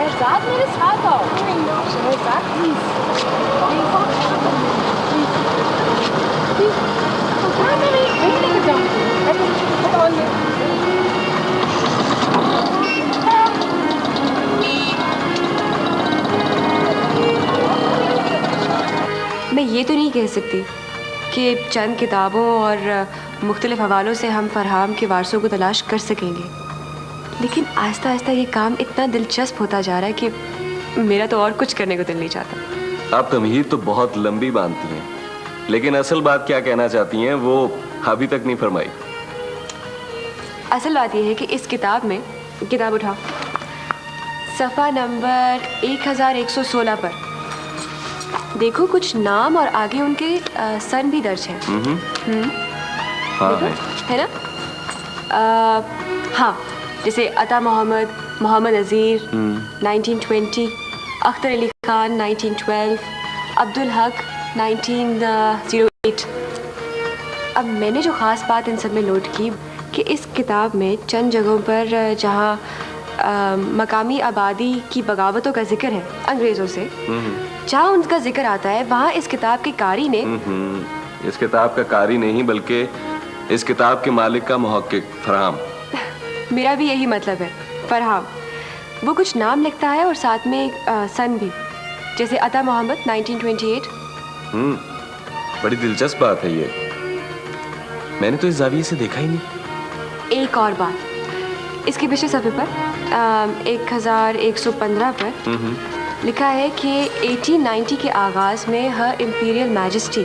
शहजाद मेरे साथ आओ। शहजाद प्लीज मैं ये तो नहीं कह सकती कि चंद किताबों और मुख्तलिफ हवालों से हम फरहाम के वारसों को तलाश कर सकेंगे, लेकिन आहिस्ता आहिस्ता ये काम इतना दिलचस्प होता जा रहा है कि मेरा तो और कुछ करने को दिल नहीं चाहता। आप तमहीद तो बहुत लंबी बांधती हैं, लेकिन असल बात क्या कहना चाहती हैं वो अभी तक नहीं फरमाई। असल बात यह है कि इस किताब में, किताब उठाओ, सफ़ा नंबर 1116 पर देखो कुछ नाम और आगे उनके सन भी दर्ज हैं। हाँ है ना? हाँ, जैसे अता मोहम्मद, मोहम्मद अजीर 1920, अख्तर अली खान 1912, अब्दुल हक 1908। अब मैंने जो ख़ास बात इन सब में नोट की कि इस किताब में चंद जगहों पर जहाँ मकामी आबादी की बगावतों का जिक्र है अंग्रेज़ों से, जहाँ उनका जिक्र आता है वहाँ इस किताब के कारी ने, इस किताब का कारी नहीं बल्कि इस किताब के मालिक का मुहक्किक फरहाम। मेरा भी यही मतलब है, फरहाम। वो कुछ नाम लिखता है और साथ में सन भी, जैसे अता मोहम्मद 1928। बड़ी दिलचस्प बात है ये, मैंने तो इस जाविये से देखा ही नहीं। एक और बात, इसके पिछले सफ़े पर 1115 पर लिखा है कि 1890 के आगाज़ में हर इम्पीरियल मैजेस्टी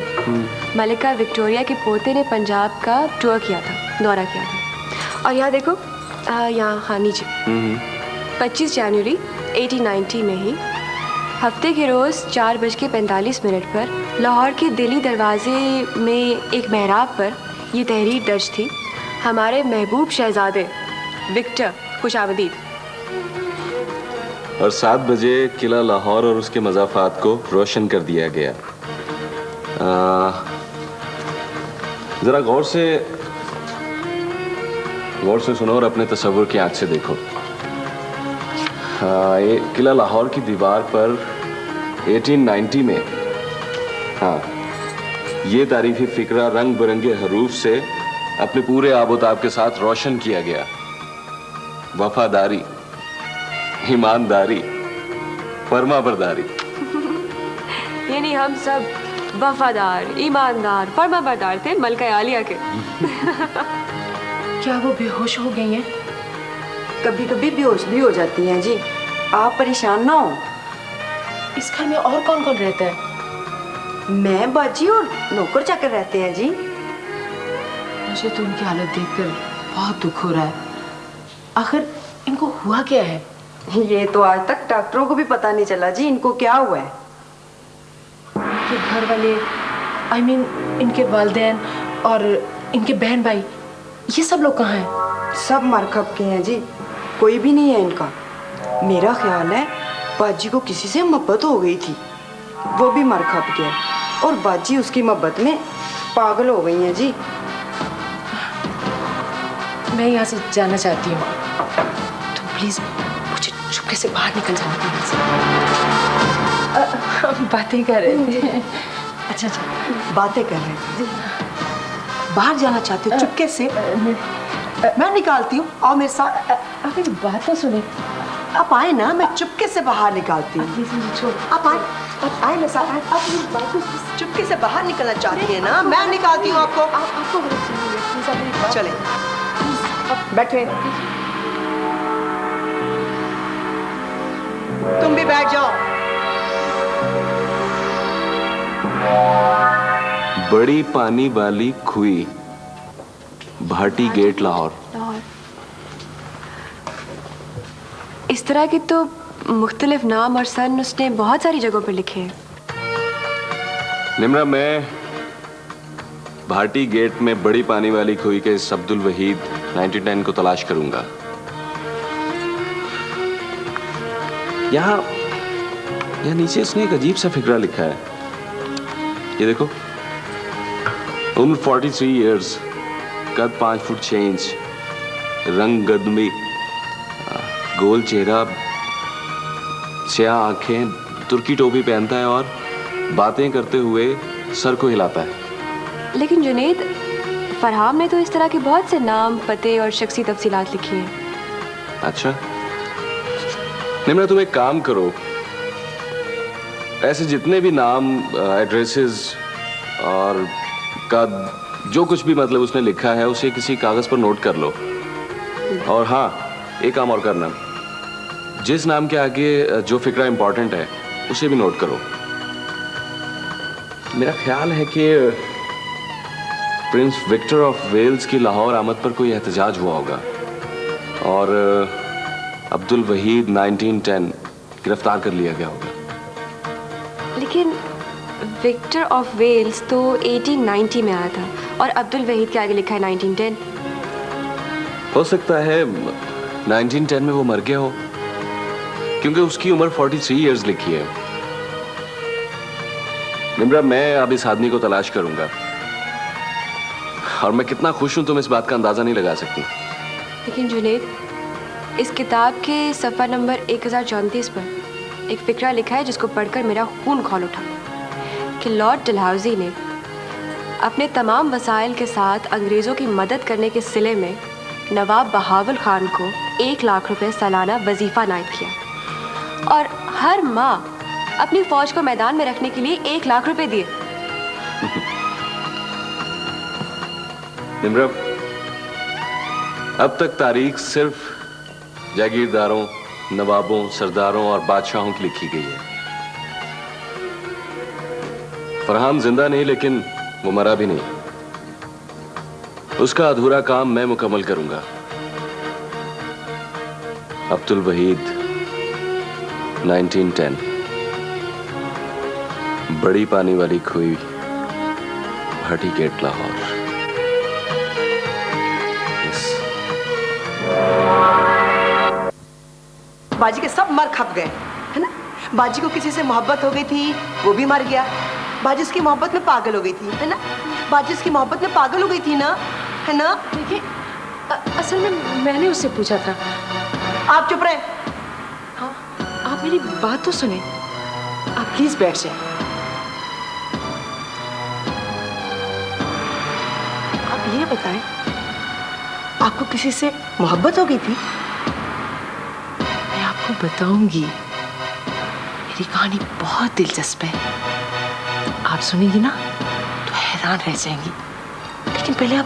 मलिका विक्टोरिया के पोते ने पंजाब का टूर किया था, दौरा किया था। और यहाँ देखो, यहाँ हाँ नीचे 25 जनवरी 1890 में ही हफ्ते के रोज़ 4:45 पर लाहौर के दिल्ली दरवाजे में एक मेहराब पर यह तहरीर दर्ज थी, हमारे महबूब शहजादे विक्टर खुशामदीद। और 7 बजे किला लाहौर और उसके मज़ाफ़ात को रोशन कर दिया गया। ज़रा गौर से सुनो और अपने तसव्वुर की आँख से देखो। ये किला लाहौर की दीवार पर 1890 में, हाँ, ये तारीफ़ी फ़िक्रा रंग बिरंगे हरूफ से अपने पूरे आबोताब के साथ रोशन किया गया। वफादारी, ईमानदारी, फर्माबरदारी। यानी हम सब वफादार, ईमानदार, फर्माबरदार थे मलका आलिया के। क्या वो बेहोश हो गई हैं? कभी कभी बेहोश भी हो जाती हैं जी, आप परेशान ना हो। इस घर में और कौन कौन रहता है? मैं, बाजी और नौकर चाकर रहते हैं जी। मुझे तो उनकी हालत देखकर बहुत दुख हो रहा है। आखिर इनको हुआ क्या है? ये तो आज तक डॉक्टरों को भी पता नहीं चला जी इनको क्या हुआ है। इनके घर वाले, I mean, इनके वालिदैन और इनके बहन भाई, ये सब लोग कहाँ हैं? सब मरकब के हैं जी, कोई भी नहीं है इनका। मेरा ख्याल है बाजी को किसी से मोहब्बत हो गई थी, वो भी मरकब के है, और बाजी उसकी मोहब्बत में पागल हो गई हैं जी। मैं यहाँ से जाना चाहती हूँ, तुम प्लीज मुझे चुपके से बाहर निकल जाना दीजिए। हम बातें कर रहे थे। अच्छा, बातें कर रहे थे। बाहर जाना चाहती हूँ चुपके से? मैं निकालती हूँ, आओ मेरे साथ। आप मेरी बात तो सुने। आप आए ना, मैं चुपके से बाहर निकालती हूँ। आप आए, आप आए मेरे साथ। आप मेरी बात तो चुपके से बाहर निकलना चाहती है ना, मैं निकालती हूँ आपको। आपको चले, बैठे। तुम भी बैठ जाओ। बड़ी पानी वाली खुई, भाटी गेट, लाहौर। इस तरह के तो मुख्तलिफ नाम और सन उसने बहुत सारी जगहों पर लिखे हैं। निम्रा, मैं भाटी गेट में बड़ी पानी वाली खुई के इस अब्दुल वहीद 99 को तलाश करूंगा। यहाँ नीचे उसने एक अजीब सा फिक्रा लिखा है, ये देखो। उम्र 43 इयर्स, कद 5 फुट 6 इंच, रंग गदमी, गोल चेहरा, स्याह आंखें, तुर्की टोपी पहनता है और बातें करते हुए सर को हिलाता है। लेकिन जुनैद, फरहान ने तो इस तरह के बहुत से नाम, पते और शख्सी तफसीलात लिखी हैं। अच्छा, निम्रा तुम एक काम करो, ऐसे जितने भी नाम, एड्रेसेस और का जो कुछ भी मतलब उसने लिखा है उसे किसी कागज पर नोट कर लो। और हाँ, एक काम और करना, जिस नाम के आगे जो फिक्रा इंपॉर्टेंट है उसे भी नोट करो। मेरा ख्याल है कि प्रिंस विक्टर ऑफ वेल्स की लाहौर आमद पर कोई एहतजाज हुआ होगा और अब्दुल वहीद 1910 गिरफ्तार कर लिया गया होगा। लेकिन विक्टर ऑफ वेल्स तो 1890 में आया था और अब्दुल वहीद के आगे लिखा है 1910। हो सकता है 1910 में वो मर गया हो, क्योंकि उसकी उम्र 43 इयर्स लिखी है। निम्रा, मैं अब इस आदमी को तलाश करूंगा और मैं कितना खुश हूं तुम इस बात का अंदाजा नहीं लगा सकती। लेकिन जुनैद, इस किताब के सफ़ा नंबर 1034 पर एक फिक्रा लिखा है जिसको पढ़कर मेरा खून खौल उठा कि लॉर्ड डलहौजी ने अपने तमाम वसाइल के साथ अंग्रेज़ों की मदद करने के सिले में नवाब बहावल खान को 1 लाख रुपए सालाना वजीफा नायब किया और हर माह अपनी फौज को मैदान में रखने के लिए 1 लाख रुपए दिए। निम्रा, अब तक तारीख सिर्फ जागीरदारों, नवाबों, सरदारों और बादशाहों की लिखी गई है। फरहान जिंदा नहीं, लेकिन वो मरा भी नहीं। उसका अधूरा काम मैं मुकम्मल करूंगा। अब्दुल वहीद 1910, बड़ी पानी वाली खुई, भाटी गेट, लाहौर। बाजी के सब मर खप गए, है ना। बाजी को किसी से मोहब्बत हो गई थी, वो भी मर गया। बाजी उसकी मोहब्बत में पागल हो गई थी, है ना। बाजी उसकी मोहब्बत में पागल हो गई थी ना, है ना। देखिए, असल में मैंने उससे पूछा था। आप चुप रहे। हाँ, आप मेरी बात तो सुने। आप प्लीज बैठ जाए। आप ये बताएं, आपको किसी से मोहब्बत हो गई थी? मैं आपको बताऊंगी, मेरी कहानी बहुत दिलचस्प है। आप सुनेंगी ना तो हैरान रह जाएंगी। लेकिन पहले आप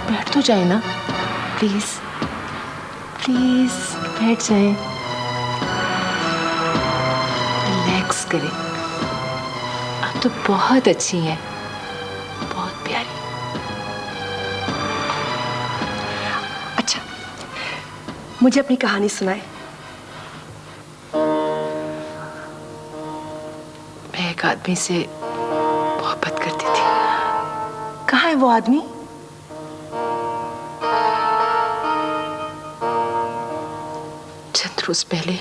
बैठ तो जाए ना, प्लीज प्लीज बैठ जाए, रिलैक्स करें। आप तो बहुत अच्छी हैं, बहुत प्यारी। अच्छा, मुझे अपनी कहानी सुनाए। मैं एक आदमी से मोहब्बत करती थी। कहाँ है वो आदमी? चंद रोज पहले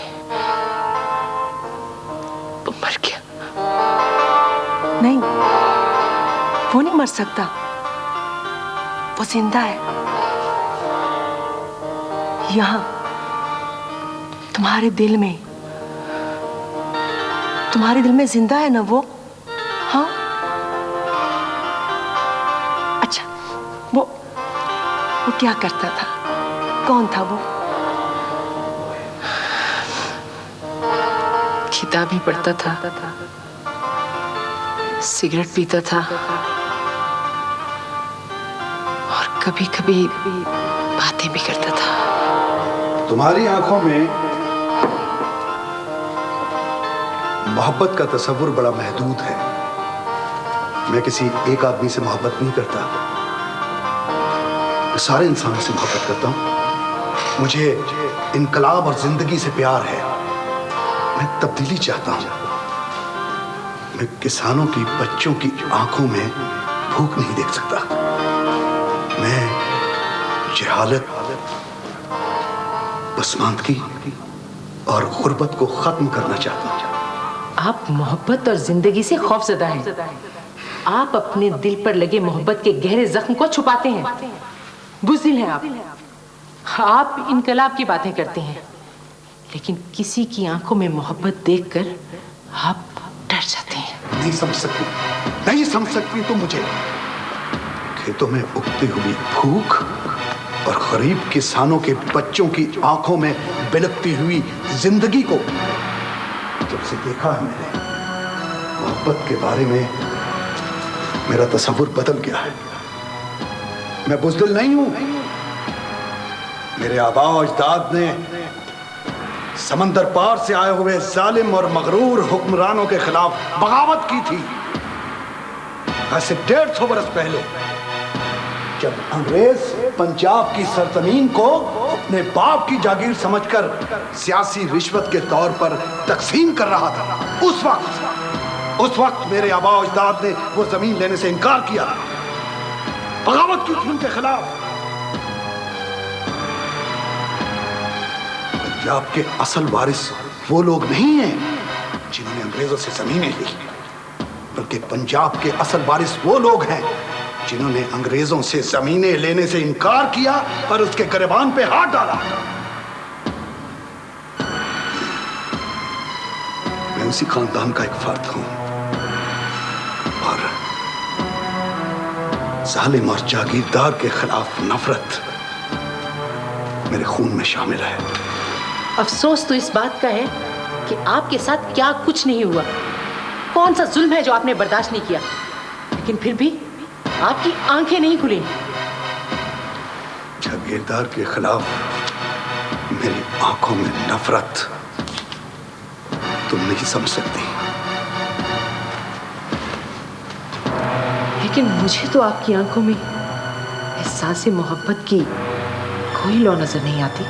वो मर गया। नहीं, वो नहीं मर सकता, वो जिंदा है। यहाँ तुम्हारे दिल में जिंदा है ना वो? हाँ, अच्छा, वो क्या करता था? कौन था वो? किताबें पढ़ता था, सिगरेट पीता था और कभी कभी बातें भी करता था। तुम्हारी आंखों में मोहब्बत का तस्वुर बड़ा महदूद है। मैं किसी एक आदमी से मोहब्बत नहीं करता, मैं सारे इंसानों से मोहब्बत करता हूँ। मुझे इनकलाब और जिंदगी से प्यार है। मैं तब्दीली चाहता हूँ। मैं किसानों की बच्चों की आंखों में भूख नहीं देख सकता। मैं जहालत, पसमानदगी और गुर्बत को खत्म करना चाहता हूँ। आप मोहब्बत और जिंदगी से खौफजदा हैं। आप अपने दिल पर लगे मोहब्बत के गहरे जख्म को छुपाते हैं। बुज़दिल हैं आप इनकलाब की बातें करते हैं, लेकिन किसी की आंखों में मोहब्बत देखकर आप डर जाते हैं। नहीं समझ सकती, नहीं समझ सकती तुम मुझे। खेतों में उगती हुई भूख और गरीब किसानों के बच्चों की आंखों में बिलखती हुई जिंदगी को जब से देखा है मैंने, मोहब्बत के बारे में मेरा तस्वुर बदल गया है। मैं बुज़दिल नहीं हूं। मेरे आबा और अजदाद ने समंदर पार से आए हुए जालिम और मगरूर हुक्मरानों के खिलाफ बगावत की थी। ऐसे 150 बरस पहले जब अंग्रेज पंजाब की सरजमीन को अपने बाप की जागीर समझकर सियासी रिश्वत के तौर पर तकसीम कर रहा था, उस वक्त मेरे आबा अजदाद ने वो जमीन लेने से इनकार किया, बगावत की थी उनके खिलाफ। पंजाब के असल वारिस वो लोग नहीं हैं जिन्होंने अंग्रेजों से जमीनें ली, बल्कि पंजाब के असल वारिस वो लोग हैं जिन्होंने अंग्रेजों से जमीनें लेने से इनकार किया और उसके गिरबान पे हाथ डाला। मैं उसी खानदान का एक फर्द हूं और जालिम और जागीरदार के खिलाफ नफरत मेरे खून में शामिल है। अफसोस तो इस बात का है कि आपके साथ क्या कुछ नहीं हुआ। कौन सा जुल्म है जो आपने बर्दाश्त नहीं किया, लेकिन फिर भी आपकी आंखें नहीं खुली। जागीरदार के खिलाफ मेरी आंखों में नफरत तुम नहीं समझ सकती। लेकिन मुझे तो आपकी आंखों में एहसास मोहब्बत की कोई लौ नजर नहीं आती।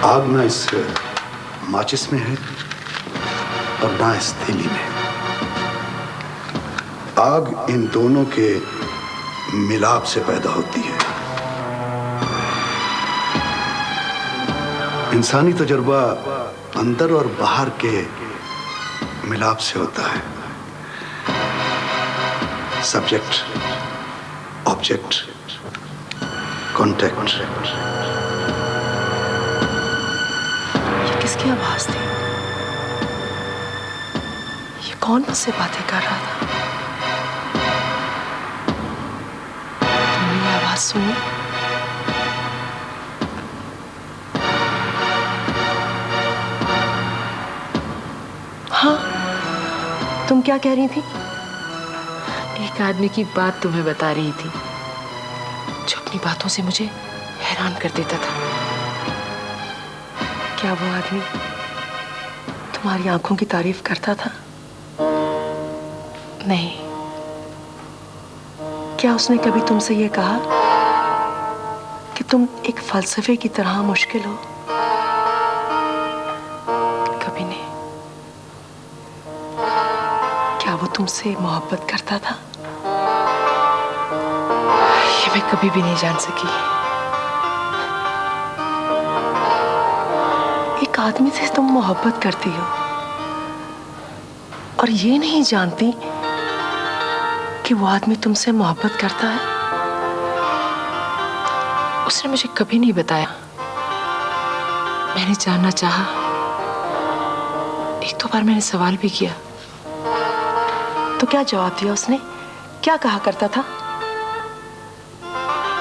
आग ना इस माचिस में है और ना इस थैली में। आग इन दोनों के मिलाप से पैदा होती है। इंसानी तजुर्बा अंदर और बाहर के मिलाप से होता है। Subject, object, contact. किसकी आवाज थी? ये कौन मुझसे बातें कर रहा था? तुमने ये आवाज सुनी? हाँ, तुम क्या कह रही थी? एक आदमी की बात तुम्हें बता रही थी जो अपनी बातों से मुझे हैरान कर देता था। क्या वो आदमी तुम्हारी आंखों की तारीफ करता था? नहीं। क्या उसने कभी तुमसे ये कहा कि तुम एक फलसफे की तरह मुश्किल हो? कभी नहीं। क्या वो तुमसे मोहब्बत करता था? ये मैं कभी भी नहीं जान सकी। एक आदमी से तुम मोहब्बत करती हो और ये नहीं जानती कि वो आदमी तुमसे मोहब्बत करता है। उसने मुझे कभी नहीं बताया। मैंने जानना चाहा, एक दो बार मैंने सवाल भी किया। तो क्या जवाब दिया उसने? क्या कहा करता था?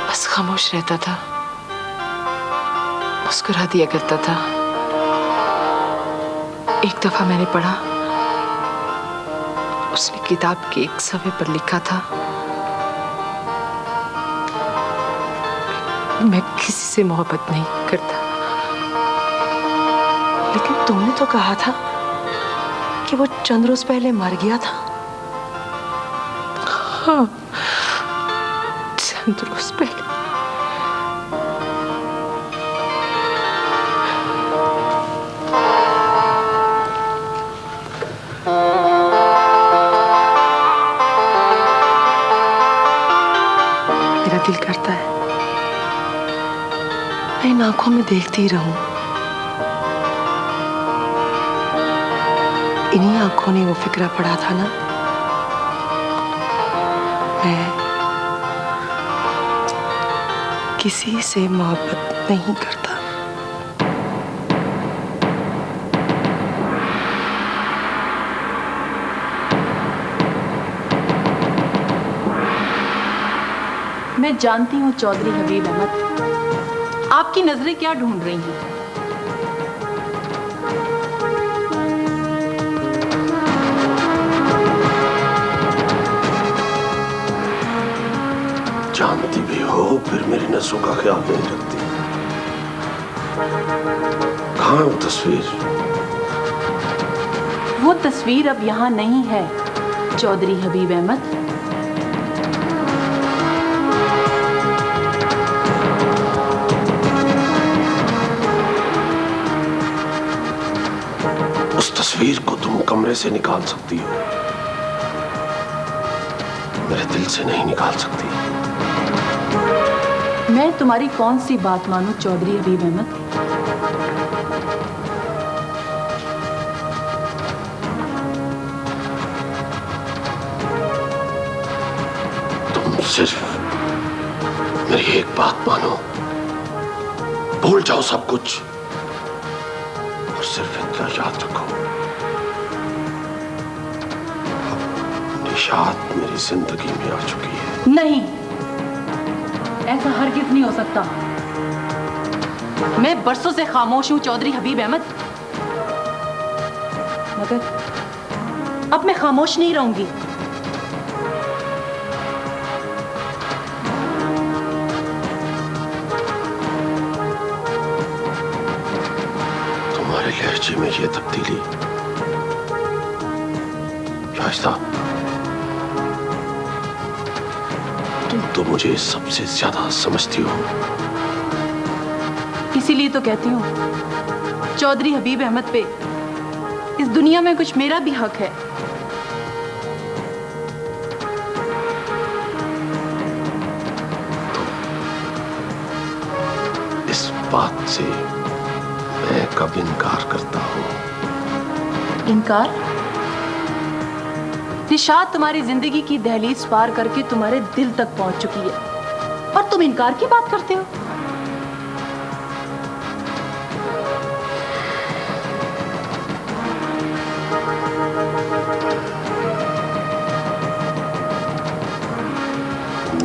बस खामोश रहता था, मुस्कुरा दिया करता था। एक दफा मैंने पढ़ा, उसने किताब के एक सफ़े पर लिखा था, मैं किसी से मोहब्बत नहीं करता। लेकिन तुमने तो कहा था कि वो चंद रोज पहले मर गया था। हाँ, चंद रोज पहले। मेरा दिल करता है मैं इन आंखों में देखती ही रहूं। इन्हीं आंखों ने वो फिक्रा पड़ा था ना, मैं किसी से मोहब्बत नहीं करता। मैं जानती हूँ चौधरी हबीब अहमद, आपकी नजरें क्या ढूंढ रही हैं। जानती भी हो फिर मेरी नसों का ख्याल नहीं रखती। कहाँ है वो तस्वीर? वो तस्वीर अब यहाँ नहीं है चौधरी हबीब अहमद। उस तस्वीर को तुम कमरे से निकाल सकती हो, मेरे दिल से नहीं निकाल सकती। मैं तुम्हारी कौन सी बात मानूं चौधरी हबीब अहमद? तुम सिर्फ मेरी एक बात मानो, भूल जाओ सब कुछ और सिर्फ इतना याद रखो, अब निशात मेरी जिंदगी में आ चुकी है। नहीं, ऐसा हरगिज नहीं हो सकता। मैं बरसों से खामोश हूं चौधरी हबीब अहमद, मगर अब मैं खामोश नहीं रहूंगी। तुम्हारे लहजे में ये तब्दीली, शाइस्ता, तुम तो मुझे सबसे ज्यादा समझती हो। इसीलिए तो कहती हूँ चौधरी हबीब अहमद पे इस दुनिया में कुछ मेरा भी हक है। इस बात से मैं कब इनकार करता हूँ? इनकार? निशात तुम्हारी जिंदगी की दहलीज पार करके तुम्हारे दिल तक पहुंच चुकी है और तुम इनकार की बात करते हो।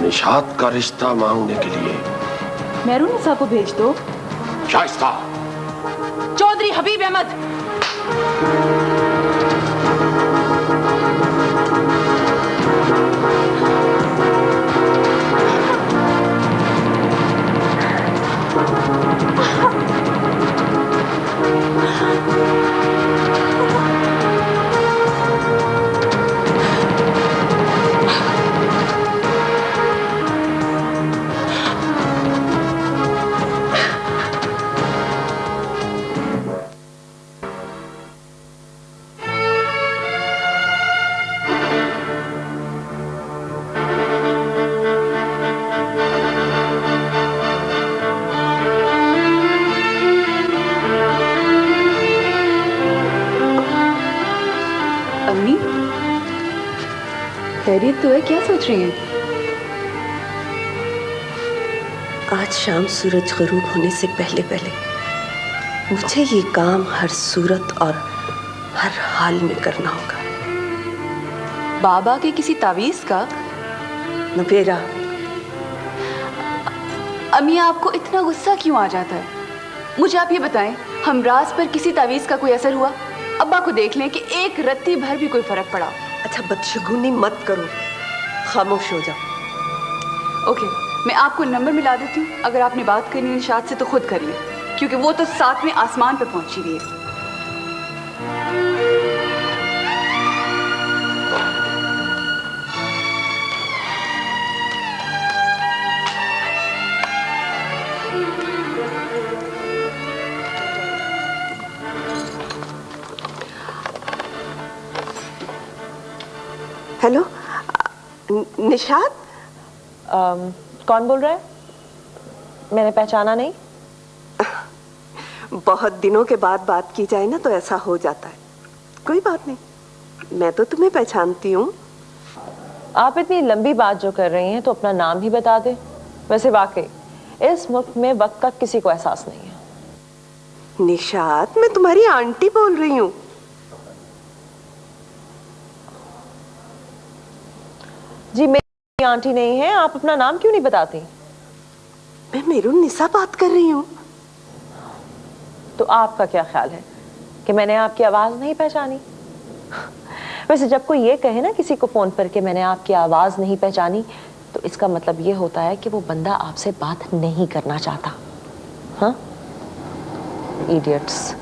निशात का रिश्ता मांगने के लिए मेहरुनिसा को भेज दो। शाइस्ता! चौधरी हबीब अहमद! खैरियत तो है, क्या सोच रही हैं? आज शाम सूरज गरूब होने से पहले पहले मुझे ये काम हर सूरत और हर हाल में करना होगा। बाबा के किसी तावीज का? नबेरा, अम्मी आपको इतना गुस्सा क्यों आ जाता है? मुझे आप ये बताएं, हमराज पर किसी तावीज का कोई असर हुआ? अब्बा को देख लें कि एक रत्ती भर भी कोई फर्क पड़ा। अच्छा बदशगुनी मत करो, खामोश हो जाओ। ओके, मैं आपको नंबर मिला देती हूँ। अगर आपने बात करनी है निशात से तो खुद करिए, क्योंकि वो तो साथ में आसमान पे पहुंची हुई है। हेलो, निशात? कौन बोल रहा है? मैंने पहचाना नहीं। बहुत दिनों के बाद बात की जाए ना तो ऐसा हो जाता है। कोई बात नहीं, मैं तो तुम्हें पहचानती हूँ। आप इतनी लंबी बात जो कर रही हैं तो अपना नाम ही बता दे। वैसे वाकई इस मुल्क में वक्त का किसी को एहसास नहीं है। निशात, मैं तुम्हारी आंटी बोल रही हूँ। जी मेरी आंटी नहीं है, आप अपना नाम क्यों नहीं बताती? मैं मेरून निसा बात कर रही हूँ। तो आपका क्या ख्याल है कि मैंने आपकी आवाज नहीं पहचानी? वैसे जब कोई ये कहे ना किसी को फोन पर कि मैंने आपकी आवाज नहीं पहचानी, तो इसका मतलब ये होता है कि वो बंदा आपसे बात नहीं करना चाहता। हाँ, इडियट्स।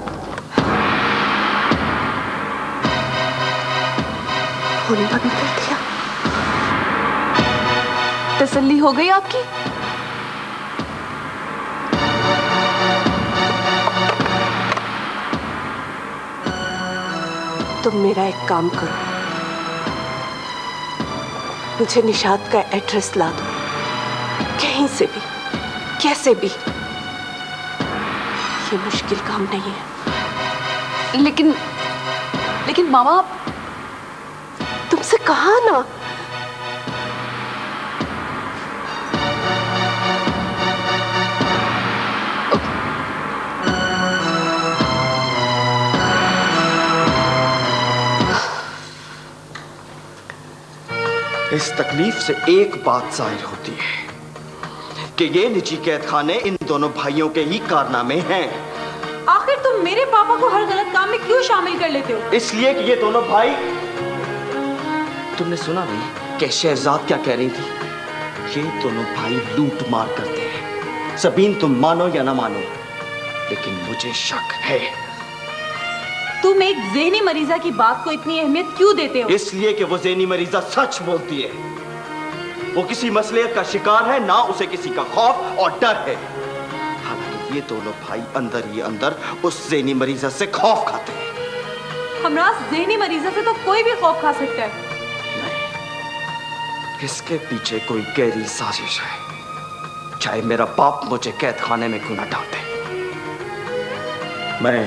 फोन बंद कर दिया। तसल्ली हो गई आपकी? तुम मेरा एक काम करो, मुझे निशात का एड्रेस ला दो, कहीं से भी, कैसे भी। ये मुश्किल काम नहीं है। लेकिन मामा, तुमसे कहा ना। इस तकलीफ से एक बात जाहिर होती है कि ये निजी कैद खाने इन दोनों भाइयों के ही कारनामे हैं। आखिर तुम मेरे पापा को हर गलत काम में क्यों शामिल कर लेते हो? इसलिए कि ये दोनों भाई, तुमने सुना नहीं कि शहजाद क्या कह रही थी? ये दोनों भाई लूट मार करते हैं। सबीन, तुम मानो या ना मानो, लेकिन मुझे शक है। तुम एक ज़हनी मरीजा की बात को इतनी अहमियत क्यों देते हो? इसलिए कि वो ज़हनी मरीजा सच बोलती है। वो किसी मसले का शिकार है, ना उसे किसी का खौफ और डर है। हालांकि ये दोनों भाई अंदर ही अंदर उस ज़हनी मरीजा से खौफ खाते हैं। हमराज, ज़हनी मरीजा से तो कोई भी खौफ खा सकता है। नहीं, इसके पीछे कोई गहरी साजिश है। चाहे मेरा बाप मुझे कैद खाने में क्यों न डाल दे, मैं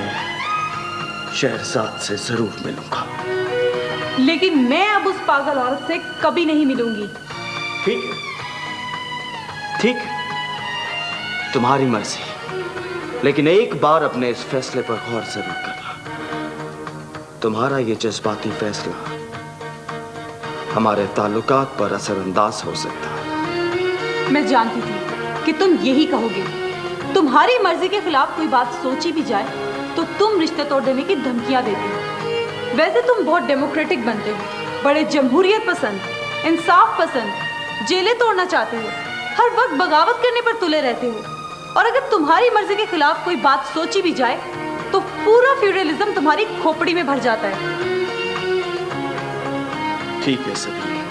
शहजाद से जरूर मिलूंगा। लेकिन मैं अब उस पागल औरत से कभी नहीं मिलूंगी। ठीक, ठीक, तुम्हारी मर्जी। लेकिन एक बार अपने इस फैसले पर गौर जरूर करना। तुम्हारा ये जज्बाती फैसला हमारे ताल्लुकात पर असरअंदाज हो सकता है। मैं जानती थी कि तुम यही कहोगे। तुम्हारी मर्जी के खिलाफ कोई बात सोची भी जाए तो तुम रिश्ते तोड़ देने की धमकियां देते हो। वैसे तुम बहुत डेमोक्रेटिक बनते हो, बड़े जमहूरियत पसंद, इंसाफ पसंद, जेलें तोड़ना चाहते हो, हर वक्त बगावत करने पर तुले रहते हो। और अगर तुम्हारी मर्जी के खिलाफ कोई बात सोची भी जाए तो पूरा फ्यूडलिज्म तुम्हारी खोपड़ी में भर जाता है। ठीक है सभी,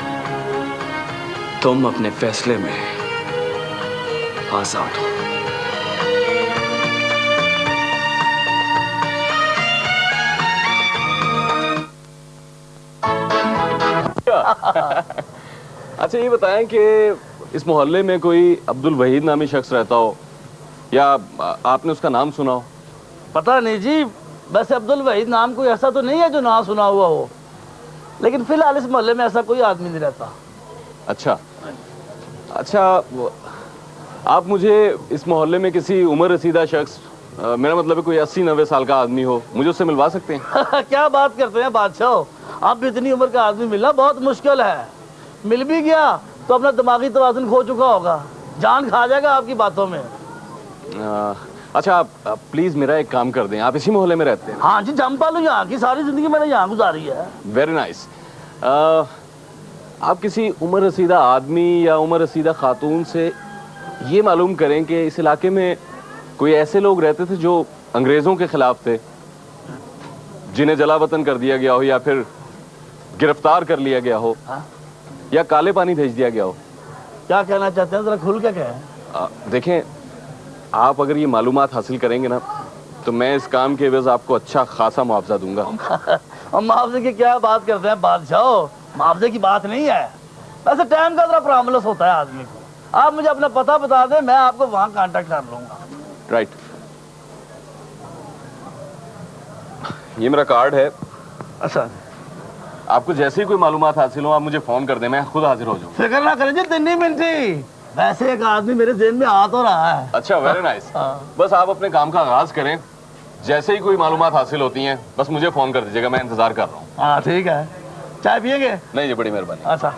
तुम अपने फैसले में आजाद हो। अच्छा ये बताएं कि इस मोहल्ले में कोई अब्दुल वहीद नामी शख्स रहता हो या आपने उसका नाम सुना हो? पता नहीं जी, वैसे अब्दुल वहीद नाम कोई ऐसा तो नहीं है जो ना सुना हुआ हो, लेकिन फिलहाल इस मोहल्ले में ऐसा कोई आदमी नहीं रहता। अच्छा अच्छा, आप मुझे इस मोहल्ले में किसी उम्र रसीदा शख्स, मेरा मतलब है कोई 80-90 साल का आदमी हो, मुझे उससे मिलवा सकते हैं? क्या बात करते हैं बादशाह, आप भी इतनी उम्र का आदमी मिलना बहुत मुश्किल है। मिल भी गया तो अपना दिमागी तवाज़ुन खो चुका होगा, जान खा जाएगा आपकी बातों में। अच्छा आप प्लीज मेरा एक काम कर दें, आप इसी मोहल्ले में रहते हैं? हाँ जी, जम पालू, यहाँ की सारी जिंदगी मैंने यहाँ गुजारी है। Very nice. आप किसी उम्र रसीदा आदमी या उम्र रसीदा खातून से ये मालूम करें कि इस इलाके में कोई ऐसे लोग रहते थे जो अंग्रेजों के खिलाफ थे, जिन्हें जला वतन कर दिया गया हो या फिर गिरफ्तार कर लिया गया हो या काले पानी भेज दिया गया हो। क्या कहना चाहते हैं, जरा खुल के कहें। देखें, आप अगर ये मालूमात हासिल करेंगे ना तो मैं इस काम के एवज आपको अच्छा खासा मुआवजा दूंगा। हम मुआवजे की क्या बात करते हैं बादशाह, मुआवजे की बात नहीं है। वैसे टाइम का जरा प्रॉब्लम होता है आदमी को। आप मुझे अपना पता बता दें, मैं आपको वहाँ कांटेक्ट कर लूंगा। राइट, ये मेरा कार्ड है। अच्छा, आपको जैसे ही कोई मालूमात हासिल हो आप मुझे फोन कर दें, मैं खुद हाजिर हो जाऊँ। फिक्र ना करें जी, 3 मिनट ही वैसे एक आदमी मेरे जेब में आ तो रहा है। अच्छा, वेरी नाइस। बस आप अपने काम का आगाज करें, जैसे ही कोई मालूमात हासिल होती हैं बस मुझे फोन कर दीजिएगा, मैं इंतजार कर रहा हूँ। हाँ ठीक है। चाय पिएंगे? नहीं जी, बड़ी मेहरबानी। अच्छा।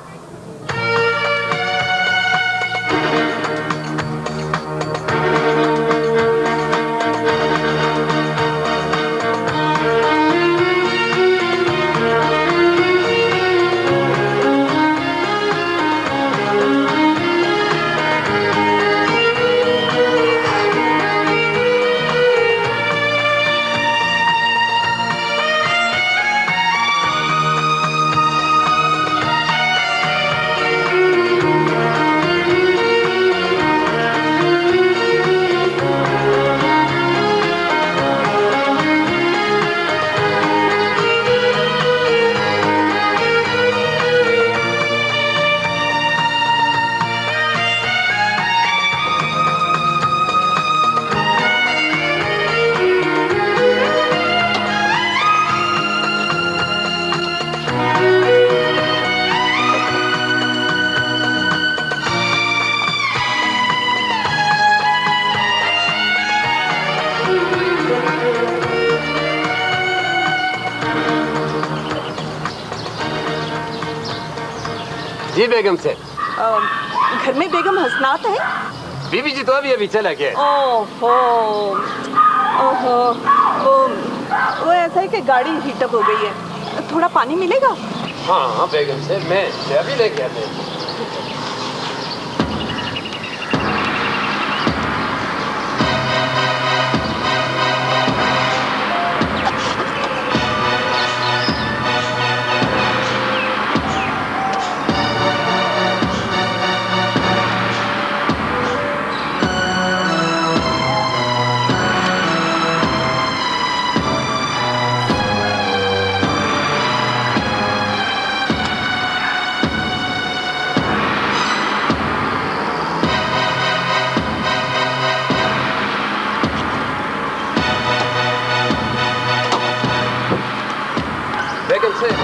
जी बेगम से घर में बेगम हसनात है? बीबी जी तो अभी चला गया। ओहो ओहो, वो ऐसा है कि गाड़ी हीटअप हो गई है, थोड़ा पानी मिलेगा? हाँ बेगम से मैं अभी लेके आते हैं।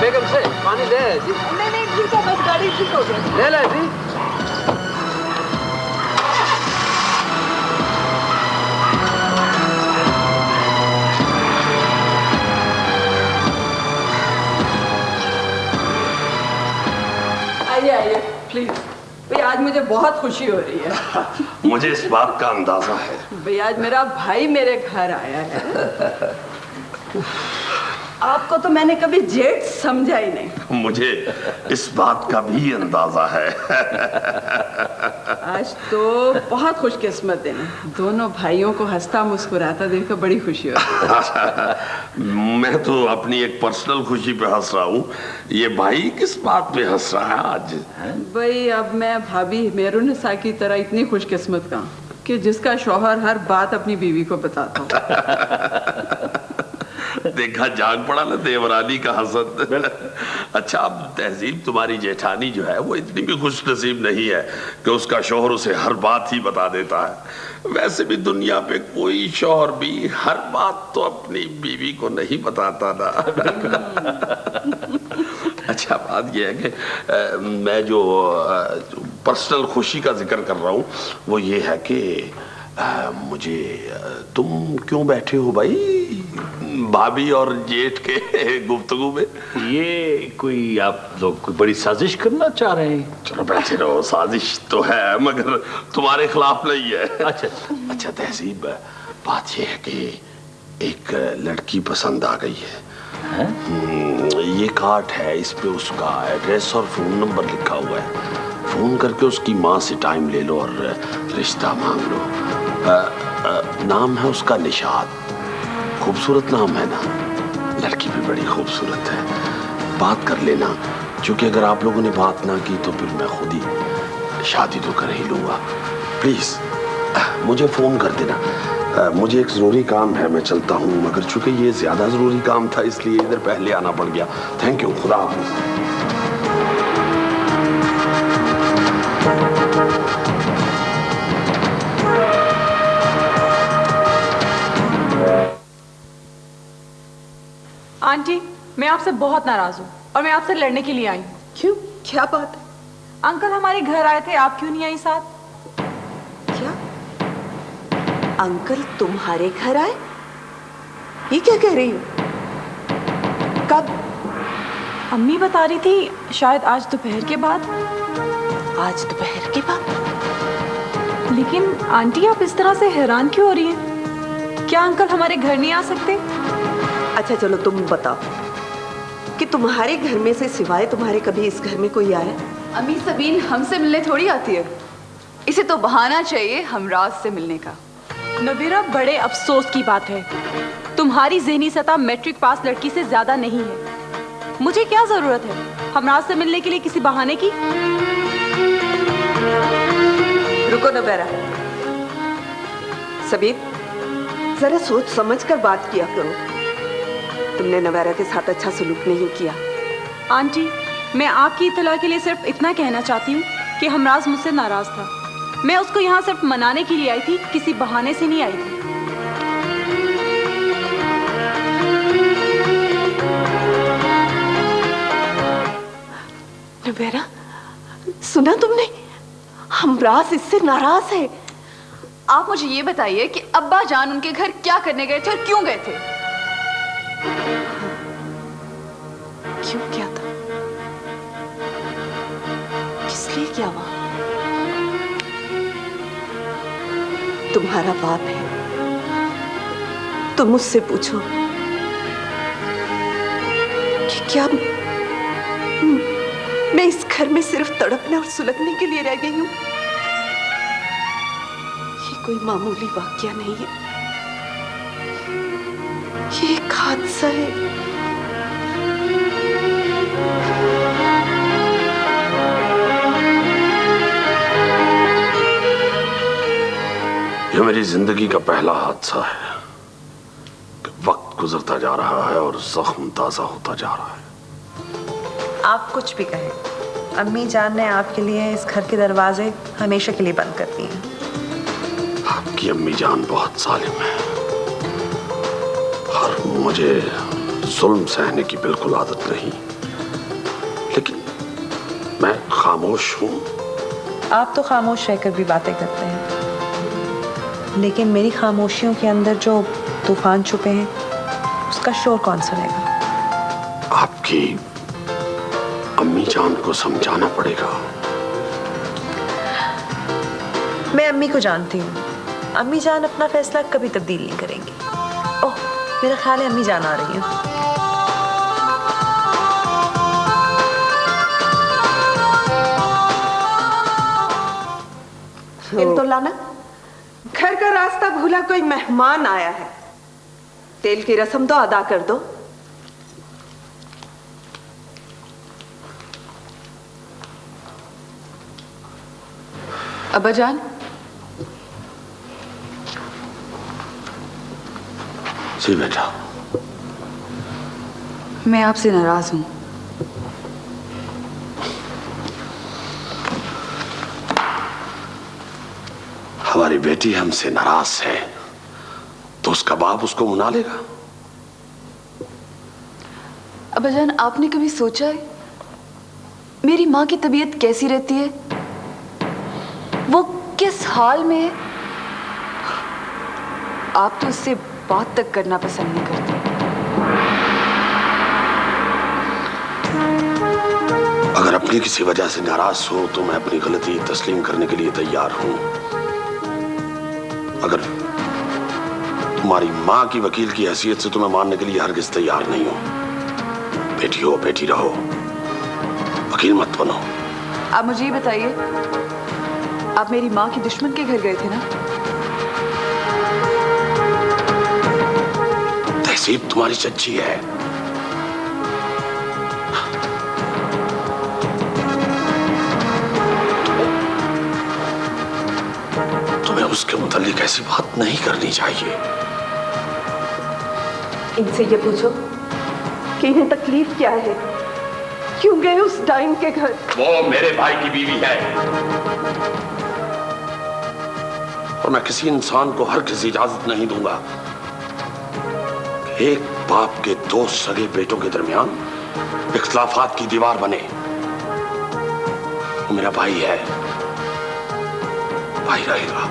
बेगम से पानी ले जी। नहीं ठीक है, बस गाड़ी ठीक हो गई। ले ले जी। आइए प्लीज। भाई आज मुझे बहुत खुशी हो रही है। मुझे इस बात का अंदाजा है। भाई आज मेरा भाई मेरे घर आया है। आपको तो मैंने कभी जेठ समझा ही नहीं। मुझे इस बात का भी अंदाजा है। आज तो बहुत खुशकिस्मत दिन है। दोनों भाइयों को हंसता मुस्कुराता देखकर बड़ी खुशी हो रही है। मैं तो अपनी एक पर्सनल खुशी पे हंस रहा हूँ, ये भाई किस बात पे हंस रहा है आज? भाई अब मैं भाभी मेहरुनिसा की तरह इतनी खुशकिस्मत का कि जिसका शौहर हर बात अपनी बीवी को बताता हूँ। देखा, जाग पड़ा ना देवरानी का हसद। अच्छा, अब तहजीब तुम्हारी जेठानी जो है वो इतनी भी खुश नसीब नहीं है कि उसका शौहर उसे हर बात ही बता देता है। वैसे भी दुनिया पे कोई शौहर भी हर बात तो अपनी बीवी को नहीं बताता ना। अच्छा, बात यह है कि मैं जो पर्सनल खुशी का जिक्र कर रहा हूँ वो ये है कि मुझे तुम क्यों बैठे हो भाई भाभी और जेठ के गुफ्तगू में? ये कोई आप लोग कोई बड़ी साजिश करना चाह रहे हैं? चलो बैठे रहो, साजिश तो है मगर तुम्हारे खिलाफ नहीं है। अच्छा तहसीब, बात ये है कि एक लड़की पसंद आ गई है। ये कार्ड है, इस पे उसका एड्रेस और फोन नंबर लिखा हुआ है। फोन करके उसकी माँ से टाइम ले लो और रिश्ता मांग लो। नाम है उसका निशात। खूबसूरत नाम है ना? लड़की भी बड़ी खूबसूरत है। बात कर लेना, क्योंकि अगर आप लोगों ने बात ना की तो फिर मैं खुद ही शादी तो कर ही लूँगा। प्लीज़ मुझे फ़ोन कर देना। मुझे एक ज़रूरी काम है, मैं चलता हूँ, मगर चूँकि ये ज़्यादा ज़रूरी काम था इसलिए इधर पहले आना पड़ गया। थैंक यू, खुदा हाफ़िज़। आंटी, मैं आपसे बहुत नाराज हूँ और मैं आपसे लड़ने के लिए आई हूँ। क्यों, क्या बात है? अंकल हमारे घर आए थे, आप क्यों नहीं आई साथ? अंकल तुम्हारे घर आए? ये क्या कह रही हो? कब? अम्मी बता रही थी शायद आज दोपहर के बाद। आज दोपहर के बाद? लेकिन आंटी आप इस तरह से हैरान क्यों हो रही हैं? क्या अंकल हमारे घर नहीं आ सकते? अच्छा चलो तुम बताओ कि तुम्हारे घर में से सिवाय तुम्हारे कभी इस घर में कोई आया? अम्मी सबीन हमसे मिलने थोड़ी आती है, इसे तो बहाना चाहिए हमराज से मिलने का। नबीरा बड़े अफसोस की बात है, तुम्हारी ज़हनी सतह मैट्रिक पास लड़की से ज्यादा नहीं है। मुझे क्या जरूरत है हमराज से मिलने के लिए किसी बहाने की? रुको नबीरा, सबीन जरा सोच समझ कर बात किया करो। तुमने नबीरा के साथ अच्छा सलूक नहीं किया। आंटी मैं आपकी इत्तला के लिए सिर्फ इतना कहना चाहती हूँ कि हमराज मुझसे नाराज था। मैं उसको यहाँ सिर्फ मनाने के लिए आई थी, किसी बहाने से नहीं आई थी। नबीरा सुना तुमने? हमराज इससे नाराज है। आप मुझे ये बताइए कि अब्बा जान उनके घर क्या करने गए थे और क्यों गए थे? क्यों क्या था? किस लिए क्या हुआ? तुम्हारा बाप है, तुम मुझसे पूछो कि क्या मैं इस घर में सिर्फ तड़पने और सुलगने के लिए रह गई हूं? ये कोई मामूली वाकया नहीं है, ये एक हादसा है। यह मेरी जिंदगी का पहला हादसा है कि वक्त गुजरता जा रहा है और जख्म ताजा होता जा रहा है। आप कुछ भी कहें, अम्मी जान ने आपके लिए इस घर के दरवाजे हमेशा के लिए बंद कर दिए हैं। आपकी अम्मी जान बहुत जालिम है और मुझे जुल्म सहने की बिल्कुल आदत नहीं, लेकिन मैं खामोश हूं। आप तो खामोश रहकर भी बातें करते हैं, लेकिन मेरी खामोशियों के अंदर जो तूफान छुपे हैं उसका शोर कौन सुनेगा? आपकी अम्मी जान को समझाना पड़ेगा। मैं अम्मी को जानती हूँ, अम्मी जान अपना फैसला कभी तब्दील नहीं करेंगी। ओह मेरा ख्याल है अम्मी जान आ रही है। तो लाना, घर का रास्ता भूला कोई मेहमान आया है, तेल की रस्म तो अदा कर दो। अब्बा जान, जी बेटा। मैं आपसे नाराज हूं। हमारी बेटी हमसे नाराज है तो उसका बाप उसको मना लेगा। अब्बा जान, आपने कभी सोचा है मेरी माँ की तबीयत कैसी रहती है, वो किस हाल में है? आप तो उससे बात तक करना पसंद नहीं करते। अगर अपनी किसी वजह से नाराज हो तो मैं अपनी गलती तस्लीम करने के लिए तैयार हूं। अगर तुम्हारी माँ की वकील की हैसियत से तुम्हें मानने के लिए हरगिज तैयार नहीं हो। बेटी हो बेटी रहो, वकील मत बनो। आप मुझे ये बताइए, आप मेरी माँ की दुश्मन के घर गए थे ना? तहसीब तुम्हारी सच्ची है। तुम्हें उसके मुतालिक ऐसी बात नहीं करनी चाहिए। इनसे ये पूछो कि इन्हें तकलीफ क्या है, क्यों गए उस डाइन के घर? वो मेरे भाई की बीवी है और मैं किसी इंसान को हर किसी इजाजत नहीं दूंगा कि एक बाप के दो सगे बेटों के दरमियान इख्तिलाफात की दीवार बने। वो मेरा भाई है, भाई रहेगा।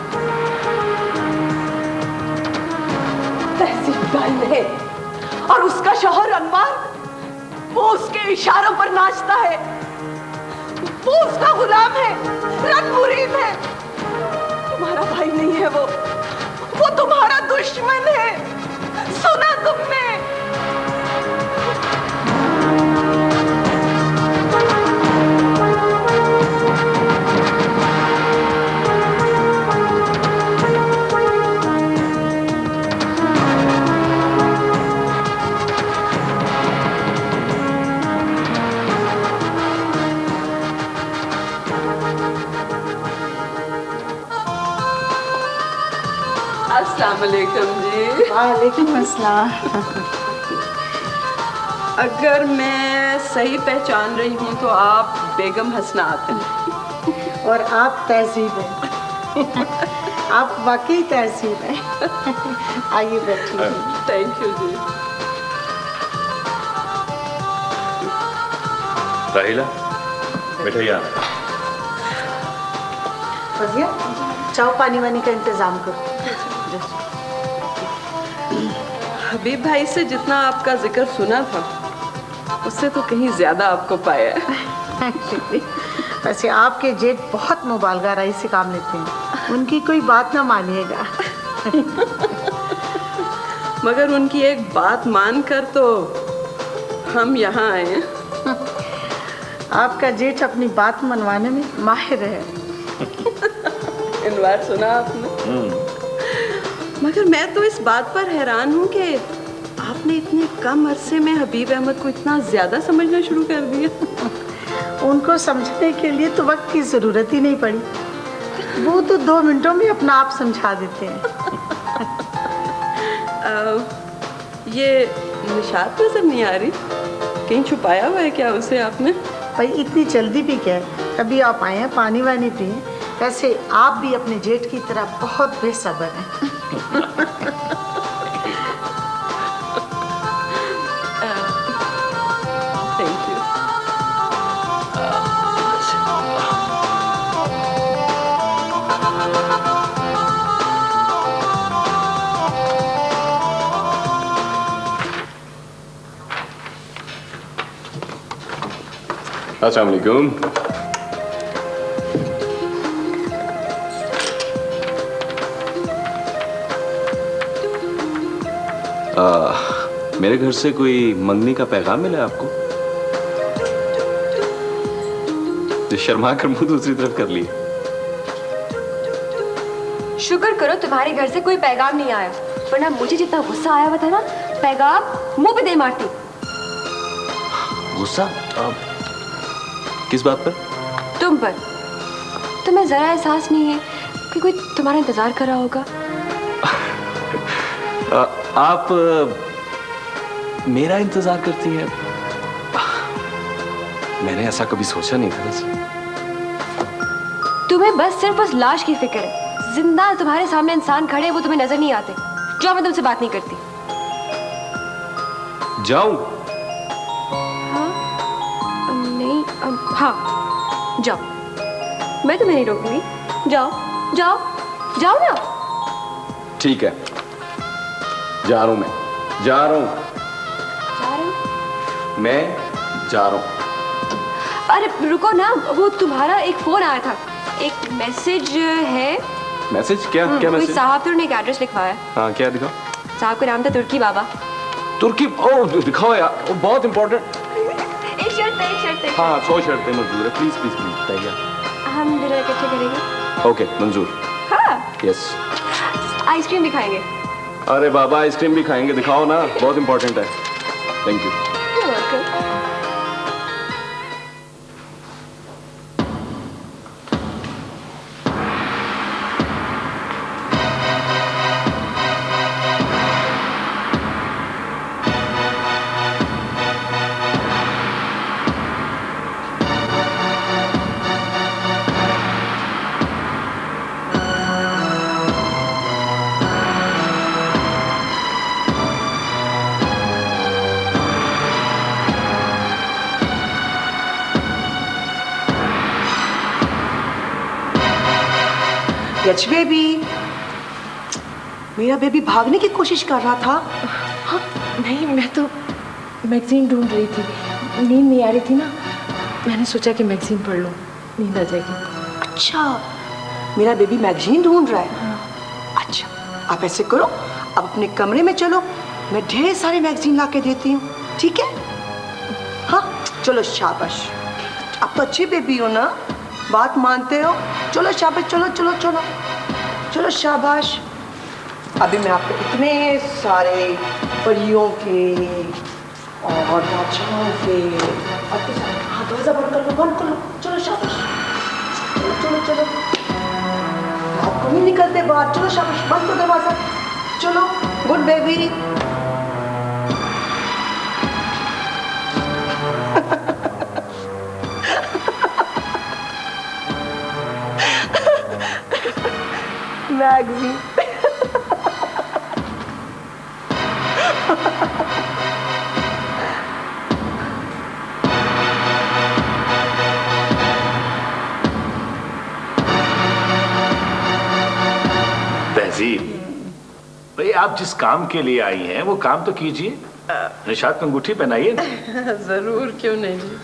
बेईमान है और उसका शौहर अनवर वो उसके इशारों पर नाचता है। वो उसका गुलाम है, रंग मुरीद है। तुम्हारा भाई नहीं है वो तुम्हारा दुश्मन है। सुना तुमने? अस्सलाम वालेकुम जी। वालेकुम अस्सलाम। अगर मैं सही पहचान रही हूँ तो आप बेगम हसनात हैं। और आप तहसीब हैं। आप वाकई तहसीब हैं। आइए बैठिए। थैंक यू जी। राहिला बेटा यार फजिया चाय पानी वानी का इंतजाम करो। हबीब भाई से जितना आपका जिक्र सुना था उससे तो कहीं ज्यादा आपको पाया है। वैसे आपके जेठ बहुत मुबालगा राई से काम लेते हैं, उनकी कोई बात ना मानिएगा। मगर उनकी एक बात मानकर तो हम यहाँ आए हैं। आपका जेठ अपनी बात मनवाने में माहिर है। इन बार सुना आपने? मगर मैं तो इस बात पर हैरान हूँ कि आपने इतने कम अरसे में हबीब अहमद को इतना ज्यादा समझना शुरू कर दिया। उनको समझने के लिए तो वक्त की जरूरत ही नहीं पड़ी। वो तो 2 मिनटों में अपना आप समझा देते हैं। ये निशात नजर नहीं आ रही, कहीं छुपाया हुआ है क्या उसे आपने? भाई इतनी जल्दी भी क्या है, कभी आप आए हैं पानी वानी पिए। वैसे आप भी अपने जेठ की तरह बहुत बेसब्र हैं। Thank you. अस्सलाम वालेकुम। मेरे घर से कोई मंगनी का पैगाम मिला आपको? तो शर्मा कर मुंह दूसरी तरफ कर लिए। शुक्र करो तुम्हारे घर से कोई पैगाम नहीं आया, वरना मुझे जितना गुस्सा आया हुआ था ना, पैगाम मुंह पे दे मारती। गुस्सा? किस बात पर? तुम पर। तुम्हें जरा एहसास नहीं है कि कोई तुम्हारा इंतजार कर रहा होगा? आप मेरा इंतजार करती हैं? मैंने ऐसा कभी सोचा नहीं था वैसे। तुम्हें बस सिर्फ उस लाश की फिक्र है। जिंदा तुम्हारे सामने इंसान खड़े वो तुम्हें नजर नहीं आते। जाओ, मैं तुमसे बात नहीं करती। जाऊं? नहीं हाँ जाओ, मैं तुम्हें नहीं रोकूंगी। जाओ जाओ जाओ ना। ठीक है, जा रहा हूं। मैं जा रहा हूं। जा रहे हो? मैं जा रहा हूं। अरे रुको ना, वो तुम्हारा एक फोन आया था, एक मैसेज है। मैसेज? क्या क्या कोई मैसेज? साहब ने एक एड्रेस लिखवाया। हाँ, क्या दिखाओ? साहब का नाम था तुर्की बाबा। तुर्की? ओ दिखाओ यार, वो बहुत इंपॉर्टेंट। एक शर्त है। हाँ, 100 शर्तें मंजूर है। प्लीज प्लीज प्लीज बताइए। हम डिनर इकट्ठे करेंगे। ओके, मंजूर। हाँ, यस। आइसक्रीम भी खाएंगे। अरे बाबा, आइसक्रीम भी खाएंगे? दिखाओ ना, बहुत इंपॉर्टेंट है। Thank you. यच बेबी, मेरा बेबी भागने की कोशिश कर रहा था। हाँ, नहीं, मैं तो मैगजीन ढूंढ रही थी, नींद नहीं आ रही थी ना, मैंने सोचा कि मैगजीन पढ़ लूं, नींद आ जाएगी। अच्छा, मेरा बेबी मैगजीन ढूंढ रहा है। अच्छा, आप ऐसे करो, अब अपने कमरे में चलो, मैं ढेर सारे मैगजीन ला के देती हूँ, ठीक है? हाँ, चलो शाबाश, आप तो अच्छे बेबी हो ना, बात मानते हो। चलो शाबाश, चलो चलो चलो चलो शाबाश। अभी मैं आपको इतने सारे परियों के और राजाओं के हाँ, दरवाजा बंद कर लो, बंद कर लो। चलो शाबाश, चलो चलो चलो, आपको नहीं निकलते बाहर। चलो शाबाश, बंद करो दरवाजा। चलो, गुड बेबी। मैगजीन। तहजीब, भाई आप जिस काम के लिए आई हैं वो काम तो कीजिए। निशात को अंगूठी पहनाइए। जरूर, क्यों नहीं जी।